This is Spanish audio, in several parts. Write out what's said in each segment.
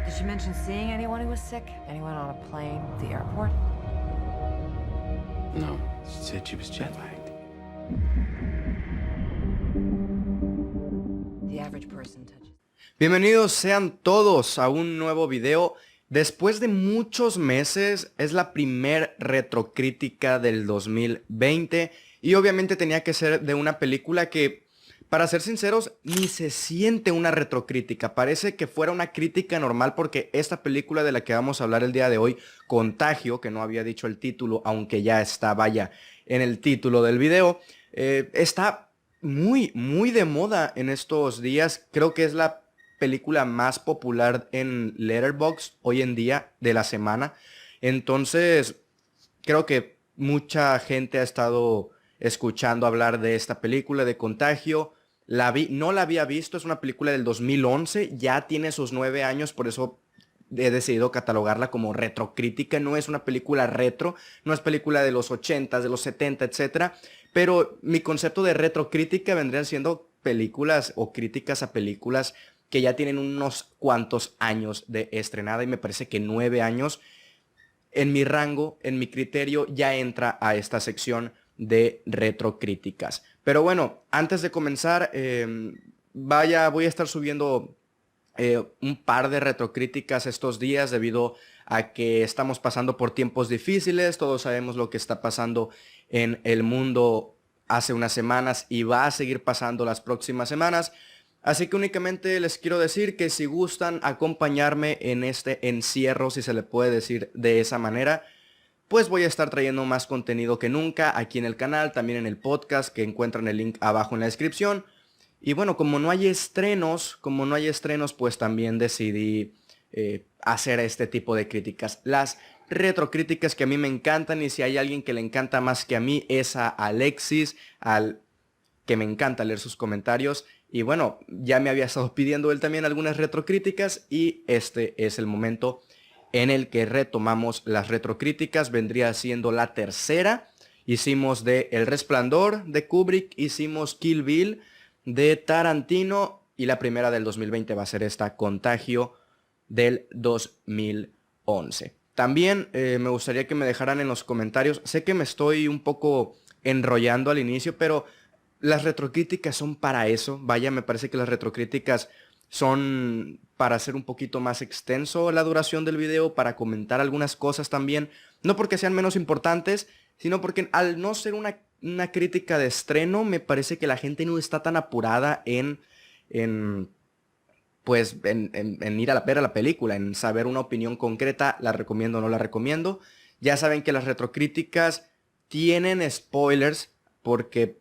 Did she mention seeing anyone who was sick? Anyone on a plane, the airport? No, she said she was jet lagged. The average person touches. Bienvenidos sean todos a un nuevo video. Después de muchos meses, es la primer retrocrítica del 2020 y obviamente tenía que ser de una película que, para ser sinceros, ni se siente una retrocrítica. Parece que fuera una crítica normal porque esta película de la que vamos a hablar el día de hoy, Contagio, que no había dicho el título, aunque ya está, vaya, en el título del video, está muy de moda en estos días. Creo que es la película más popular en Letterboxd hoy en día de la semana. Entonces, creo que mucha gente ha estado escuchando hablar de esta película de Contagio. No la había visto, es una película del 2011, ya tiene sus 9 años, por eso he decidido catalogarla como retrocrítica. No es una película retro, no es película de los 80, de los 70, etcétera. Pero mi concepto de retrocrítica vendrían siendo películas o críticas a películas que ya tienen unos cuantos años de estrenada, y me parece que 9 años en mi rango, en mi criterio, ya entra a esta sección de retrocríticas. Pero bueno, antes de comenzar, voy a estar subiendo un par de retrocríticas estos días debido a que estamos pasando por tiempos difíciles. Todos sabemos lo que está pasando en el mundo hace unas semanas y va a seguir pasando las próximas semanas. Así que únicamente les quiero decir que si gustan acompañarme en este encierro, si se le puede decir de esa manera, pues voy a estar trayendo más contenido que nunca aquí en el canal, también en el podcast, que encuentran el link abajo en la descripción. Y bueno, como no hay estrenos, pues también decidí hacer este tipo de críticas. Las retrocríticas que a mí me encantan, y si hay alguien que le encanta más que a mí, es a Alexis, que me encanta leer sus comentarios. Y bueno, ya me había estado pidiendo él también algunas retrocríticas, y este es el momento en el que retomamos las retrocríticas. Vendría siendo la tercera. Hicimos de El Resplandor de Kubrick, hicimos Kill Bill de Tarantino, y la primera del 2020 va a ser esta, Contagio, del 2011. También me gustaría que me dejaran en los comentarios, sé que me estoy un poco enrollando al inicio, pero las retrocríticas son para eso. Vaya, me parece que las retrocríticas son para hacer un poquito más extenso la duración del video, para comentar algunas cosas también, no porque sean menos importantes, sino porque al no ser una crítica de estreno, me parece que la gente no está tan apurada en ir a ver a la película, en saber una opinión concreta, la recomiendo o no la recomiendo. Ya saben que las retrocríticas tienen spoilers, porque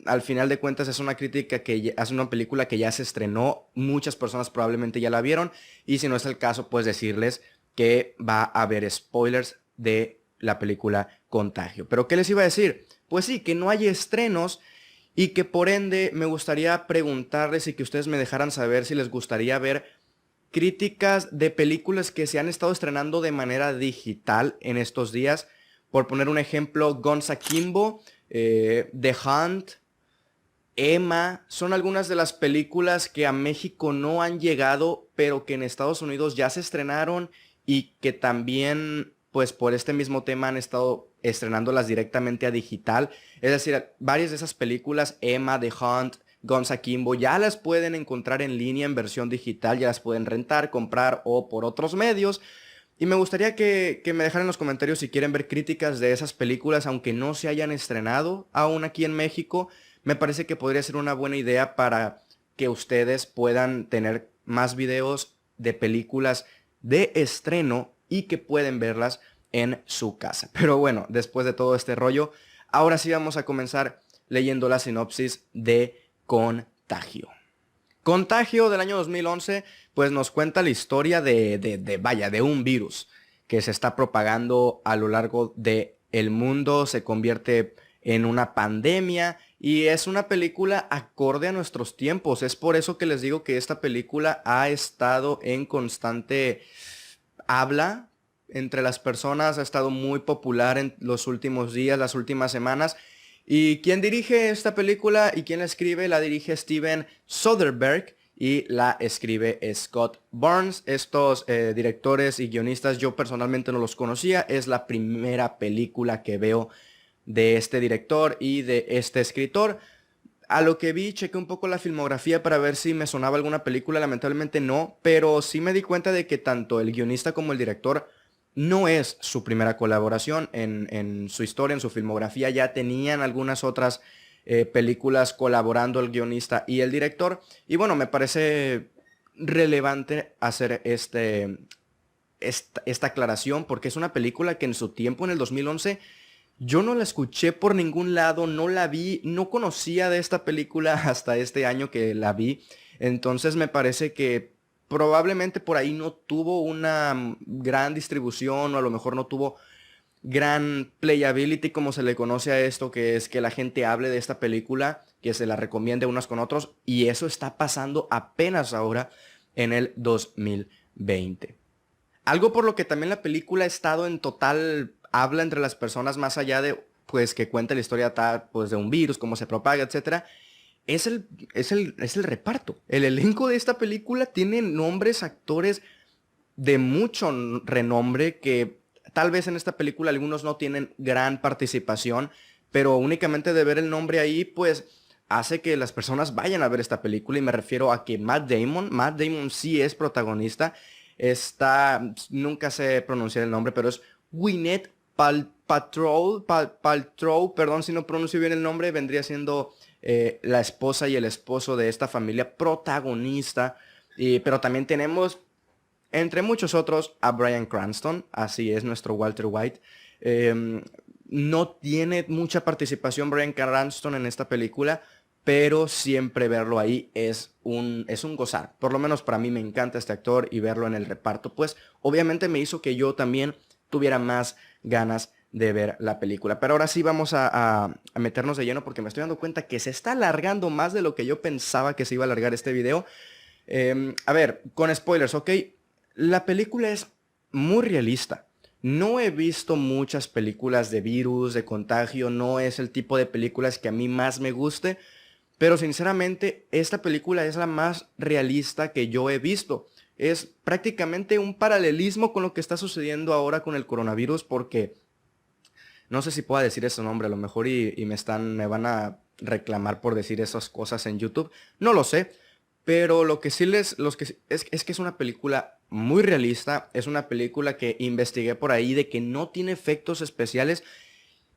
al final de cuentas es una crítica que hace una película que ya se estrenó, muchas personas probablemente ya la vieron, y si no es el caso, pues decirles que va a haber spoilers de la película Contagio. Pero ¿qué les iba a decir? Pues sí, que no hay estrenos, y que por ende me gustaría preguntarles y que ustedes me dejaran saber si les gustaría ver críticas de películas que se han estado estrenando de manera digital en estos días. Por poner un ejemplo, Guns Akimbo, The Hunt, Emma, son algunas de las películas que a México no han llegado, pero que en Estados Unidos ya se estrenaron, y que también, pues por este mismo tema, han estado estrenándolas directamente a digital. Es decir, varias de esas películas, Emma, The Hunt, Guns Akimbo, ya las pueden encontrar en línea en versión digital, ya las pueden rentar, comprar o por otros medios. Y me gustaría que me dejaran en los comentarios si quieren ver críticas de esas películas, aunque no se hayan estrenado aún aquí en México. Me parece que podría ser una buena idea para que ustedes puedan tener más videos de películas de estreno y que pueden verlas en su casa. Pero bueno, después de todo este rollo, ahora sí vamos a comenzar leyendo la sinopsis de Contagio. Contagio, del año 2011, pues nos cuenta la historia de un virus que se está propagando a lo largo del mundo, se convierte en una pandemia, y es una película acorde a nuestros tiempos. Es por eso que les digo que esta película ha estado en constante habla entre las personas, ha estado muy popular en los últimos días, las últimas semanas. ¿Y quién dirige esta película y quién la escribe? La dirige Steven Soderbergh, y la escribe Scott Burns. Estos directores y guionistas yo personalmente no los conocía, es la primera película que veo de este director y de este escritor. A lo que vi, chequé un poco la filmografía para ver si me sonaba alguna película, lamentablemente no, pero sí me di cuenta de que tanto el guionista como el director no es su primera colaboración en su historia, en su filmografía. Ya tenían algunas otras películas colaborando el guionista y el director. Y bueno, me parece relevante hacer esta aclaración porque es una película que en su tiempo, en el 2011, yo no la escuché por ningún lado, no la vi, no conocía de esta película hasta este año que la vi. Entonces me parece que probablemente por ahí no tuvo una gran distribución o a lo mejor no tuvo gran playability como se le conoce a esto, que es que la gente hable de esta película, que se la recomiende unas con otros, y eso está pasando apenas ahora en el 2020. Algo por lo que también la película ha estado en total habla entre las personas, más allá de pues que cuenta la historia tal, pues de un virus, cómo se propaga, etcétera, es el reparto. El elenco de esta película tiene nombres, actores de mucho renombre que tal vez en esta película algunos no tienen gran participación, pero únicamente de ver el nombre ahí pues hace que las personas vayan a ver esta película. Y me refiero a que Matt Damon sí es protagonista. Está, nunca sé pronunciar el nombre, pero es Gwyneth Paltrow, perdón si no pronuncio bien el nombre, vendría siendo la esposa y el esposo de esta familia protagonista. Pero también tenemos, entre muchos otros, a Bryan Cranston, así es, nuestro Walter White. No tiene mucha participación Bryan Cranston en esta película, pero siempre verlo ahí es un gozar. Por lo menos para mí me encanta este actor y verlo en el reparto, pues obviamente me hizo que yo también tuviera más ganas de ver la película. Pero ahora sí vamos a meternos de lleno porque me estoy dando cuenta que se está alargando más de lo que yo pensaba que se iba a alargar este video. A ver, con spoilers, ¿ok? La película es muy realista. No he visto muchas películas de virus, de contagio, no es el tipo de películas que a mí más me guste, pero sinceramente esta película es la más realista que yo he visto. Es prácticamente un paralelismo con lo que está sucediendo ahora con el coronavirus, porque no sé si pueda decir ese nombre, a lo mejor me van a reclamar por decir esas cosas en YouTube, no lo sé, pero lo que sí es que es una película muy realista, es una película que investigué por ahí de que no tiene efectos especiales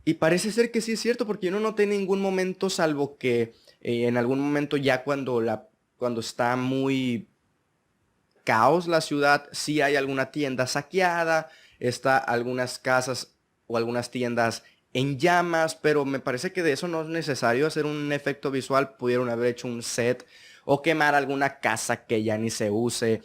y parece ser que sí es cierto porque yo no noté en ningún momento, salvo que en algún momento ya cuando está muy caos la ciudad, sí hay alguna tienda saqueada, está algunas casas o algunas tiendas en llamas, pero me parece que de eso no es necesario hacer un efecto visual. Pudieron haber hecho un set o quemar alguna casa que ya ni se use.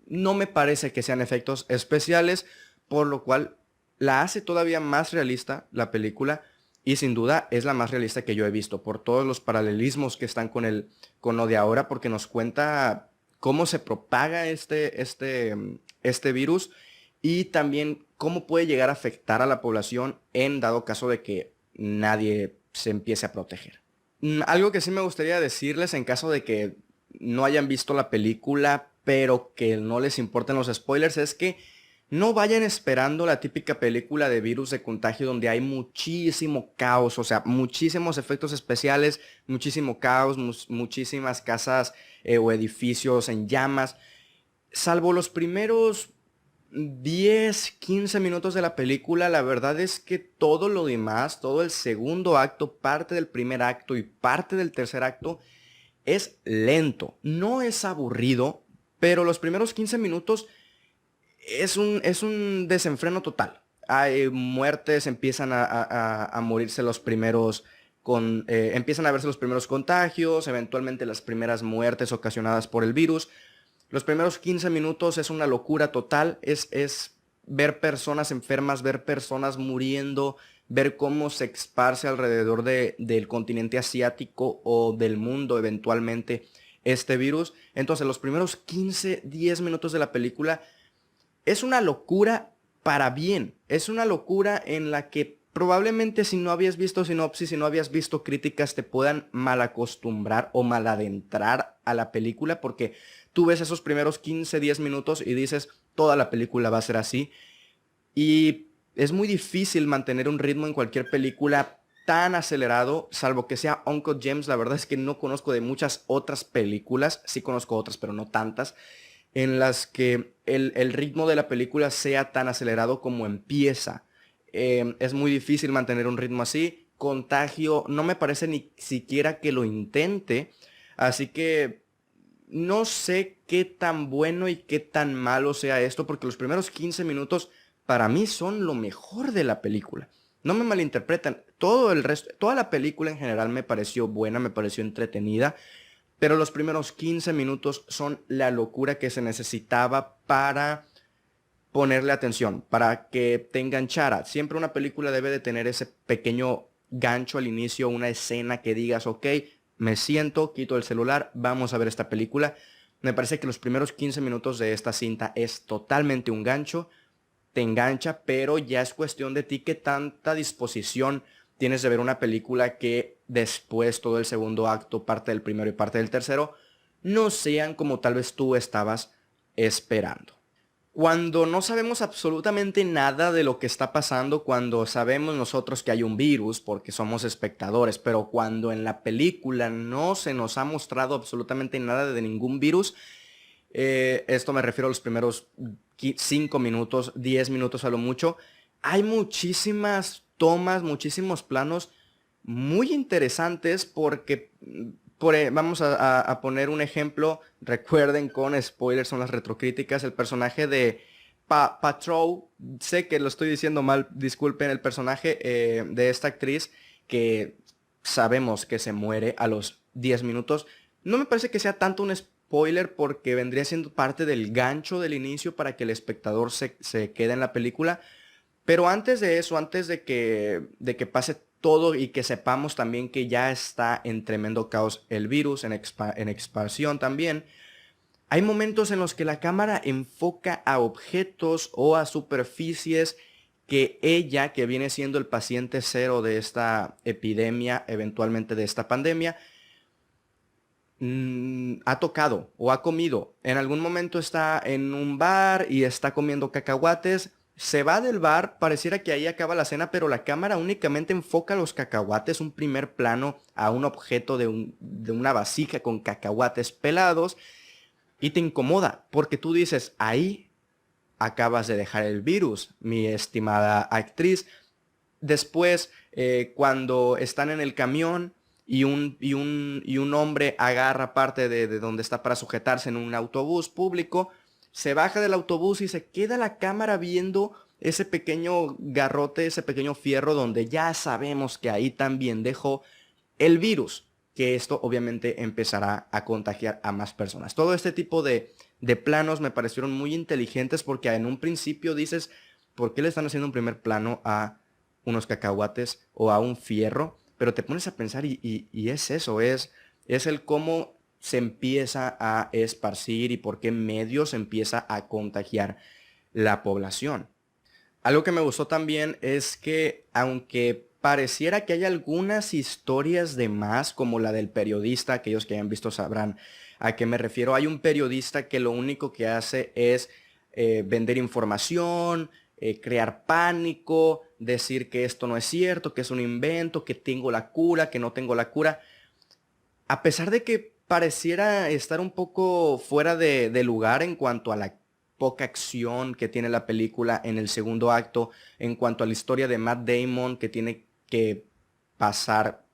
No me parece que sean efectos especiales, por lo cual la hace todavía más realista la película y sin duda es la más realista que yo he visto por todos los paralelismos que están con lo de ahora, porque nos cuenta cómo se propaga este virus y también cómo puede llegar a afectar a la población en dado caso de que nadie se empiece a proteger. Algo que sí me gustaría decirles en caso de que no hayan visto la película, pero que no les importen los spoilers, es que no vayan esperando la típica película de virus de contagio donde hay muchísimo caos, o sea, muchísimos efectos especiales, muchísimo caos, muchísimas casas o edificios en llamas. Salvo los primeros 10, 15 minutos de la película, la verdad es que todo lo demás, todo el segundo acto, parte del primer acto y parte del tercer acto es lento. No es aburrido, pero los primeros 15 minutos es un desenfreno total. Hay muertes, empiezan a morirse los primeros, empiezan a verse los primeros contagios, eventualmente las primeras muertes ocasionadas por el virus. Los primeros 15 minutos es una locura total, es ver personas enfermas, ver personas muriendo, ver cómo se esparce alrededor del continente asiático o del mundo eventualmente este virus. Entonces los primeros 15, 10 minutos de la película es una locura para bien. Es una locura en la que probablemente si no habías visto sinopsis, si no habías visto críticas, te puedan malacostumbrar o maladentrar a la película, porque tú ves esos primeros 15, 10 minutos y dices, toda la película va a ser así. Y es muy difícil mantener un ritmo en cualquier película tan acelerado, salvo que sea Uncut Gems. La verdad es que no conozco de muchas otras películas, sí conozco otras, pero no tantas, en las que el ritmo de la película sea tan acelerado como empieza. Es muy difícil mantener un ritmo así. Contagio no me parece ni siquiera que lo intente, así que no sé qué tan bueno y qué tan malo sea esto, porque los primeros 15 minutos para mí son lo mejor de la película. No me malinterpretan, todo el resto, toda la película en general me pareció buena, me pareció entretenida, pero los primeros 15 minutos son la locura que se necesitaba para ponerle atención, para que te enganchara. Siempre una película debe de tener ese pequeño gancho al inicio, una escena que digas, ok, me siento, quito el celular, vamos a ver esta película. Me parece que los primeros 15 minutos de esta cinta es totalmente un gancho, te engancha, pero ya es cuestión de ti qué tanta disposición tienes de ver una película que después todo el segundo acto, parte del primero y parte del tercero, no sean como tal vez tú estabas esperando. Cuando no sabemos absolutamente nada de lo que está pasando, cuando sabemos nosotros que hay un virus porque somos espectadores, pero cuando en la película no se nos ha mostrado absolutamente nada de ningún virus, esto me refiero a los primeros 5 minutos, 10 minutos a lo mucho, hay muchísimas tomas, muchísimos planos muy interesantes porque vamos a poner un ejemplo. Recuerden, con spoilers, son las retrocríticas. El personaje de Patrol, sé que lo estoy diciendo mal, disculpen, el personaje de esta actriz que sabemos que se muere a los 10 minutos. No me parece que sea tanto un spoiler porque vendría siendo parte del gancho del inicio para que el espectador se quede en la película. Pero antes de eso, antes de que pase todo y que sepamos también que ya está en tremendo caos el virus, en expansión también, hay momentos en los que la cámara enfoca a objetos o a superficies que ella, que viene siendo el paciente cero de esta epidemia, eventualmente de esta pandemia, ha tocado o ha comido. En algún momento está en un bar y está comiendo cacahuates. Se va del bar, pareciera que ahí acaba la cena, pero la cámara únicamente enfoca los cacahuates, un primer plano a un objeto de una vasija con cacahuates pelados, y te incomoda, porque tú dices, ahí acabas de dejar el virus, mi estimada actriz. Después, cuando están en el camión y un hombre agarra parte de donde está para sujetarse en un autobús público, se baja del autobús y se queda la cámara viendo ese pequeño garrote, ese pequeño fierro donde ya sabemos que ahí también dejó el virus, que esto obviamente empezará a contagiar a más personas. Todo este tipo de planos me parecieron muy inteligentes porque en un principio dices, ¿por qué le están haciendo un primer plano a unos cacahuates o a un fierro? Pero te pones a pensar y es eso, es el cómo se empieza a esparcir y por qué medios empieza a contagiar la población. Algo que me gustó también es que, aunque pareciera que hay algunas historias de más, como la del periodista, aquellos que hayan visto sabrán a qué me refiero. Hay un periodista que lo único que hace es vender información, crear pánico, decir que esto no es cierto, que es un invento, que tengo la cura, que no tengo la cura. A pesar de que pareciera estar un poco fuera de lugar en cuanto a la poca acción que tiene la película en el segundo acto, en cuanto a la historia de Matt Damon, que tiene que pasar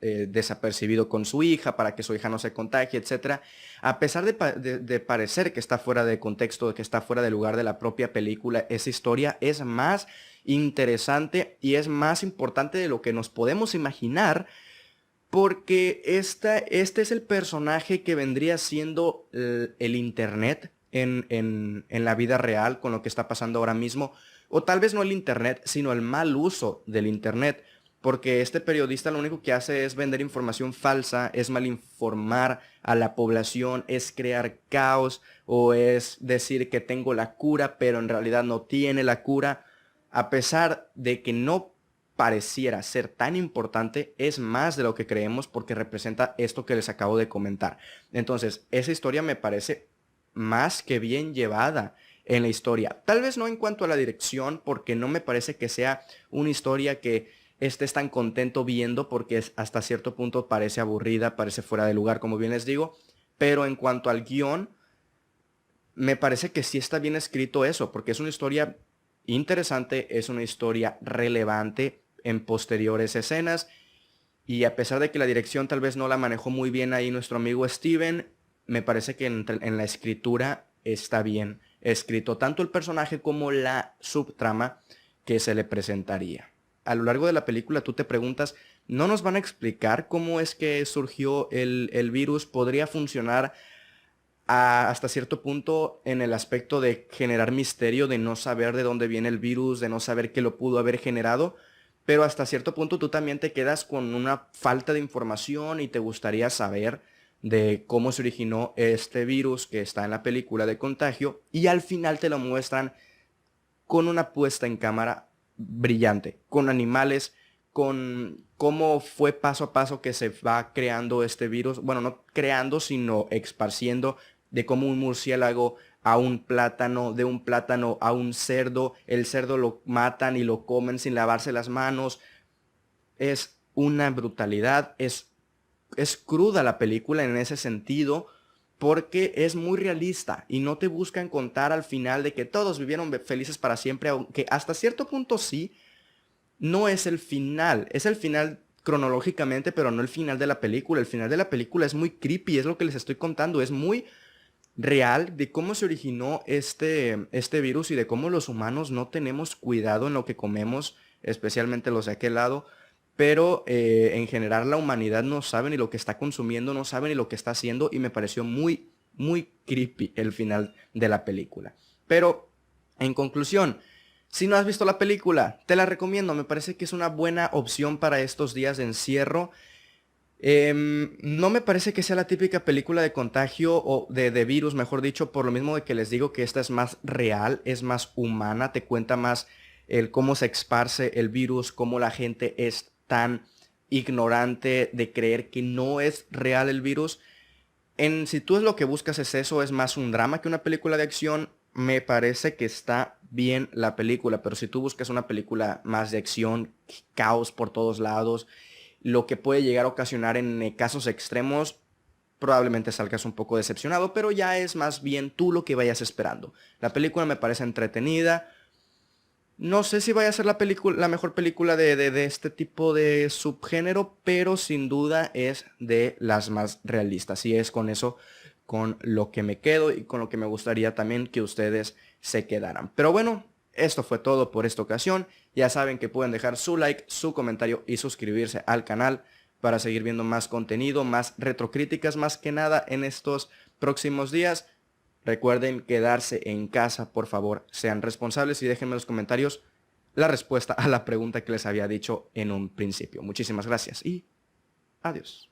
desapercibido con su hija para que su hija no se contagie, etc. A pesar de parecer que está fuera de contexto, que está fuera de lugar de la propia película, esa historia es más interesante y es más importante de lo que nos podemos imaginar, porque este es el personaje que vendría siendo el internet en la vida real con lo que está pasando ahora mismo. O tal vez no el internet, sino el mal uso del internet. Porque este periodista lo único que hace es vender información falsa, es malinformar a la población, es crear caos o es decir que tengo la cura, pero en realidad no tiene la cura. A pesar de que no pareciera ser tan importante es más de lo que creemos porque representa esto que les acabo de comentar. Entonces, esa historia me parece más que bien llevada en la historia. Tal vez no en cuanto a la dirección, porque no me parece que sea una historia que estés tan contento viendo, porque hasta cierto punto parece aburrida, parece fuera de lugar, como bien les digo. Pero en cuanto al guión, me parece que sí está bien escrito eso, porque es una historia interesante, es una historia relevante en posteriores escenas. Y a pesar de que la dirección tal vez no la manejó muy bien ahí nuestro amigo Steven, me parece que en la escritura está bien escrito tanto el personaje como la subtrama que se le presentaría. A lo largo de la película tú te preguntas, ¿no nos van a explicar cómo es que surgió el virus? ¿Podría funcionar hasta cierto punto en el aspecto de generar misterio, de no saber de dónde viene el virus, de no saber qué lo pudo haber generado? Pero hasta cierto punto tú también te quedas con una falta de información y te gustaría saber de cómo se originó este virus que está en la película de Contagio, y al final te lo muestran con una puesta en cámara brillante, con animales, con cómo fue paso a paso que se va creando este virus, bueno, no creando, sino esparciendo, de cómo un murciélago a un plátano, de un plátano a un cerdo, el cerdo lo matan y lo comen sin lavarse las manos. Es una brutalidad, es cruda la película en ese sentido, porque es muy realista y no te buscan contar al final de que todos vivieron felices para siempre, aunque hasta cierto punto sí, no es el final, es el final cronológicamente, pero no el final de la película. El final de la película es muy creepy, es lo que les estoy contando, es muy real de cómo se originó este virus y de cómo los humanos no tenemos cuidado en lo que comemos, especialmente los de aquel lado. Pero en general la humanidad no sabe ni lo que está consumiendo, no sabe ni lo que está haciendo, y me pareció muy, muy creepy el final de la película. Pero, en conclusión, si no has visto la película, te la recomiendo, me parece que es una buena opción para estos días de encierro. No me parece que sea la típica película de contagio o de virus, mejor dicho, por lo mismo de que les digo que esta es más real, es más humana, te cuenta más el cómo se esparce el virus, cómo la gente es tan ignorante de creer que no es real el virus. Si tú es lo que buscas es eso, es más un drama que una película de acción, me parece que está bien la película. Pero si tú buscas una película más de acción, caos por todos lados, lo que puede llegar a ocasionar en casos extremos, probablemente salgas un poco decepcionado, pero ya es más bien tú lo que vayas esperando. La película me parece entretenida. No sé si vaya a ser la mejor película de este tipo de subgénero, pero sin duda es de las más realistas. Y es con eso con lo que me quedo y con lo que me gustaría también que ustedes se quedaran. Pero bueno, esto fue todo por esta ocasión. Ya saben que pueden dejar su like, su comentario y suscribirse al canal para seguir viendo más contenido, más retrocríticas más que nada en estos próximos días. Recuerden quedarse en casa, por favor, sean responsables y déjenme en los comentarios la respuesta a la pregunta que les había dicho en un principio. Muchísimas gracias y adiós.